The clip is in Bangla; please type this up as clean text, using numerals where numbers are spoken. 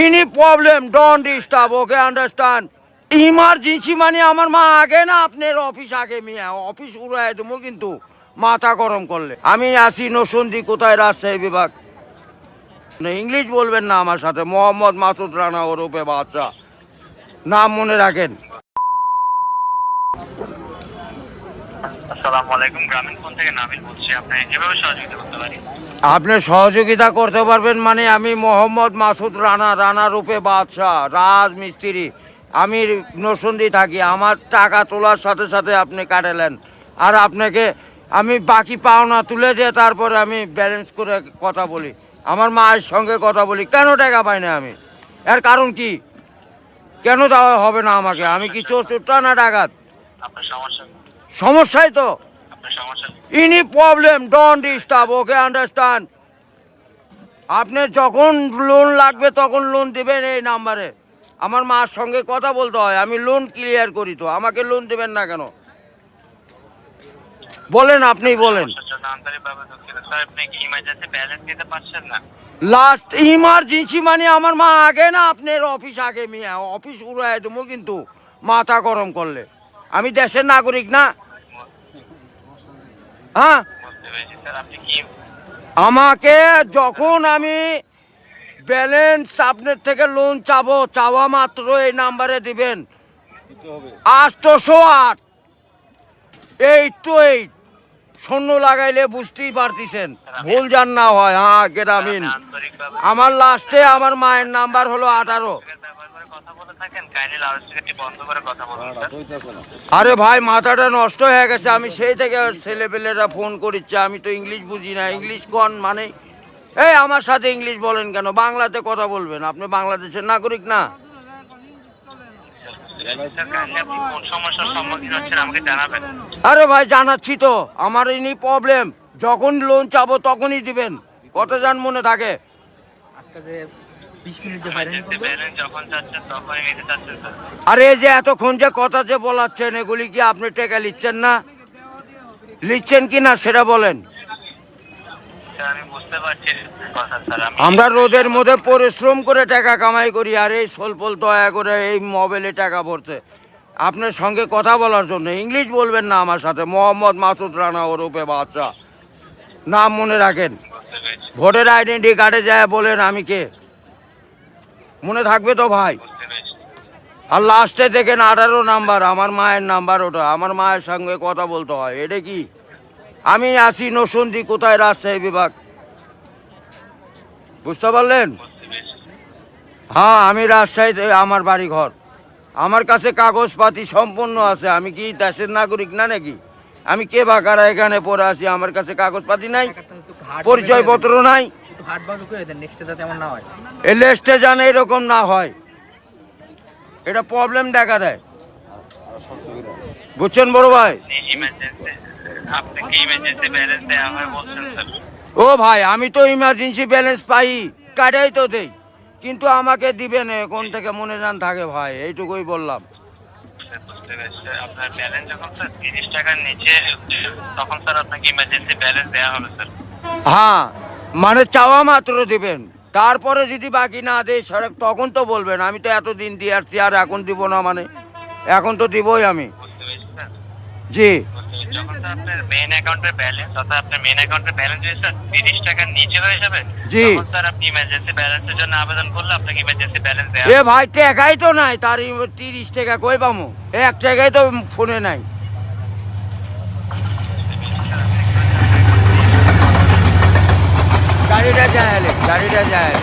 Any problem don't disturb, okay understand. Emergency মানে আমার মা আগে না আপনার অফিস আগে, মিয়া অফিস উড়াই দেবো কিন্তু মাথা গরম করলে। আমি আসি নসন্দি, কোথায় রাজশাহী বিভাগ। ইংলিশ বলবেন না আমার সাথে, মোহাম্মদ মাসুদ রানা ওরফে বাদশা, নাম মনে রাখেন। আসসালামু আলাইকুম, গ্রামীণ ফোন থেকে নাবিল বলছি। আপনি কিভাবে সহযোগিতা করতে পারি? আপনি সহযোগিতা করতে পারবেন মানে আমি মোহাম্মদ মাসুদ রানা, রানা রূপে বাদশাহ, রাজমিস্ত্রি। আমি নরসিংদী থাকি। আমার টাকা তোলার সাথে সাথে আপনি কাটালেন, আর আপনাকে আমি বাকি পাওনা তুলে দিয়ে তারপরে আমি ব্যালেন্স করে কথা বলি, আমার মায়ের সঙ্গে কথা বলি। কেন টাকা পাই না আমি? এর কারণ কি? কেন দেওয়া হবে না আমাকে? আমি কি চোরটা না ডাকাত? আপনার সমস্যা? সমস্যাই তো। আপনার সমস্যা? Any problem don't disturb, okay understand. আপনি যখন লোন লাগবে তখন লোন দিবেন এই নাম্বারে। আমার মার সঙ্গে কথা বলতে হয়, আমি লোন ক্লিয়ার করি। তো আমাকে লোন দেবেন না কেন বলেন? আপনি বলেন। আন্তরিকভাবে দুঃখিত স্যার, আপনি কি ইমার্জেন্সি ব্যালেন্স দিতে পারছেন না? লাস্ট ইমার্জেন্সি মানে আমার মা আগে না আপনার অফিস আগে, মিয়া অফিস উড়াই দেবো কিন্তু মাথা গরম করলে। আমি দেশের নাগরিক না? হ্যাঁ, বুঝতে পেরেছি স্যার। আপনি কি আমাকে যখন আমি ব্যালেন্স আপনার থেকে লোন চাবো, চাওয়া মাত্র এই নাম্বারে দিবেন 808 828। শূন্য লাগাইলে বুঝতেই পারতেছেন, ভুল যান না হয়। হ্যাঁ গ্রামীণ। আন্তরিকভাবে আমার লাস্টে আমার মায়ের নাম্বার হলো 18। ব্যবহার করে কথা বলে থাকেন, কাইন্ডলি লাউডস্পিকারটি বন্ধ করে কথা বলুন স্যার। আরে ভাই, মাথাটা নষ্ট হয়ে গেছে। আমি সেই থেকে ছেলেপেলেরা ফোন করিচ্ছে, আমি তো ইংলিশ বুঝি না। ইংলিশ কোন মানে? এই আমার সাথে ইংলিশ বলেন কেন? বাংলাতে কথা বলবেন। আপনি বাংলাদেশের নাগরিক না? স্যার, কাইন্ডলি আপনি কোন সমস্যার সম্মুখীন হচ্ছেন আমাকে জানাবেন। আরে ভাই জানাচ্ছি তো, আমার এনি প্রবলেম। যখন লোন চাবো তখনই দিবেন। কত জান মনে থাকে? আজকে যে 20 মিনিট যে ইমার্জেন্সি ব্যালেন্স যখন চাচ্ছেন তখনই নিতে চাচ্ছেন স্যার। আরে এই যে এতক্ষণ যে কথা যে বলাচ্ছেন, এগুলি কি আপনি টাকা লিখছেন না? লিখছেন কি না সেটা বলেন। স্যার আমি বুঝতে পারছি কথা স্যার। আমরা রোদের মধ্যে পরিশ্রম করে টাকা কামাই করি, আর এই সোলপোল দয়া করে এই মোবাইলে টাকা ভরছে আপনার সঙ্গে কথা বলার জন্য। ইংলিশ বলবেন না আমার সাথে, মোহাম্মদ মাসুদ রানা ওরফে বাদশা, নাম মনে রাখেন। বুঝতে পেরেছি, ভোটার আইডেন্টি কার্ডে যায় বলেন আমি কে, মনে থাকবে তো ভাই? বুঝতে পেরেছি। আর লাস্টে দেখেন 18 নাম্বার, আমার মায়ের নাম্বার ওটা। আমার মায়ের সঙ্গে কথা বলতে হয়। এটা কি? আমি আসি নরসিংদী, কোথায় রাজশাহী বিভাগ, বুঝতে পারলেন? বুঝতে পেরেছি। হ্যাঁ, আমি রাজশাহীতে আমার বাড়ি ঘর। আমার কাছে কাগজপাতি সম্পূর্ণ আছে। আমি কি দেশের নাগরিক না নাকি? আমি কে বাকারা এখানে পড়ে আছি, আমার কাছে কাগজপাতি নাই, পরিচয়পত্র নাই। একটু হাট বাজু করে দেন, নেক্সটে যাতে এমন না হয়। এই লেস্টে জানে এরকম না হয়, এটা প্রবলেম দেখা দেয়। বুঝছেন বড় ভাই? ইমার্জেন্সি আপনি কি ইমার্জেন্সি ব্যালেন্স দেওয়া হয় বলছেন স্যার? ও ভাই, আমি তো ইমার্জেন্সি ব্যালেন্স পাই, কাটাই তো দেই, কিন্তু আমাকে দিবেন কোন থেকে মনে জান থাকে ভাই, এইটুকুই বললাম। বুঝতে পেরেছি স্যার। আপনার ব্যালেন্স যখন স্যার 30 টাকার নিচে তখন স্যার আপনাকে ইমার্জেন্সি ব্যালেন্স দেওয়া হবে স্যার। হ্যাঁ, মানে চাওয়া মাত্র দিবেন, তারপরে যদি বাকি না দেয় সড়ক তখন তো বলবেন। আমি তো এতদিন দিয়ে আসছি, আর এখন দিব না মানে? এখন তো দিবই আমি। বুঝতে পেরেছি স্যার। জি, বুঝতে পেরেছি। যখন স্যার আপনার মেইন অ্যাকাউন্টের ব্যালেন্স, অর্থাৎ আপনার মেইন অ্যাকাউন্টের ব্যালেন্স যদি স্যার 30 টাকার নিচে হয়ে যাবে, জি। তখন স্যার আপনি ইমার্জেন্সি ব্যালেন্সের জন্য আবেদন করলে আপনাকে ইমার্জেন্সি ব্যালেন্স দেওয়া এ হবে। ভাই টাকাই তো নাই, তার 30 টাকা কই পামু? 1 টাকাই তো ফোনে নাই। গাড়িটা যায়, গাড়িটা যায়।